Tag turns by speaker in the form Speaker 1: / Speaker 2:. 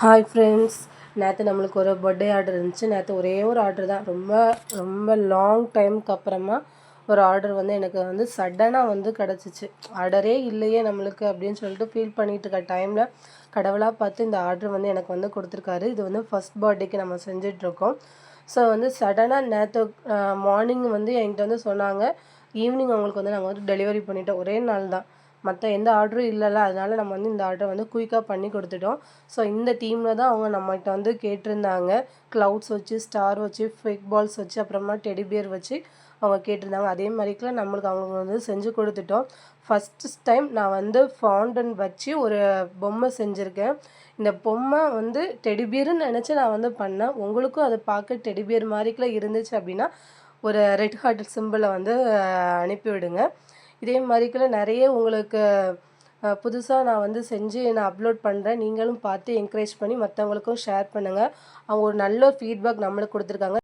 Speaker 1: Hi friends, நேற்று நம்மளுக்கு ஒரு பர்த்டே ஆர்டர் இருந்துச்சு. நேற்று ஒரே ஒரு ஆர்டர் தான். ரொம்ப ரொம்ப லாங் டைமுக்கு அப்புறமா ஒரு ஆர்டர் வந்து எனக்கு வந்து சடனாக வந்து கிடச்சிச்சு. ஆர்டரே இல்லையே நம்மளுக்கு அப்படின்னு சொல்லிட்டு ஃபீல் பண்ணிட்டு இருக்க டைமில் கடவுளாக பார்த்து இந்த ஆர்டர் வந்து எனக்கு வந்து கொடுத்துருக்காரு. இது வந்து ஃபஸ்ட் பர்த்டேக்கு நம்ம செஞ்சிட்ருக்கோம். ஸோ வந்து சடனாக நேற்று மார்னிங் வந்து என்கிட்ட வந்து சொன்னாங்க, ஈவினிங் அவங்களுக்கு வந்து நாங்கள் வந்து டெலிவரி பண்ணிட்டோம். ஒரே நாள் தான். மற்ற எந்த ஆர்டரும் இல்லைல்ல, அதனால நம்ம வந்து இந்த ஆர்டரை வந்து குயிக்காக பண்ணி கொடுத்துட்டோம். ஸோ இந்த டீமில் தான் அவங்க நம்மகிட்ட வந்து கேட்டிருந்தாங்க. க்ளவுட்ஸ் வச்சு, ஸ்டார் வச்சு, ஃபேக் பால்ஸ் வச்சு, அப்புறமா டெடி பியர் வச்சு அவங்க கேட்டிருந்தாங்க. அதே மாதிரிக்கெலாம் நம்மளுக்கு அவங்க வந்து செஞ்சு கொடுத்துட்டோம். ஃபஸ்ட்டு டைம் நான் வந்து ஃபாண்டன் வச்சு ஒரு பொம்மை செஞ்சுருக்கேன். இந்த பொம்மை வந்து டெடி பியர்னு நினச்சி நான் வந்து பண்ணேன். உங்களுக்கும் அதை பார்க்க டெடி பியர் மாதிரிக்குலாம் இருந்துச்சு அப்படின்னா ஒரு ரெட் ஹார்ட் சிம்பிளை வந்து அனுப்பிவிடுங்க. இதே மாதிரிக்குலாம் நிறைய உங்களுக்கு புதுசாக நான் வந்து செஞ்சு நான் அப்லோட் பண்ணுறேன். நீங்களும் பார்த்து என்கரேஜ் பண்ணி மற்றவங்களுக்கும் ஷேர் பண்ணுங்கள். அவங்க ஒரு நல்ல ஃபீட்பேக் நம்மளுக்கு கொடுத்துருக்காங்க.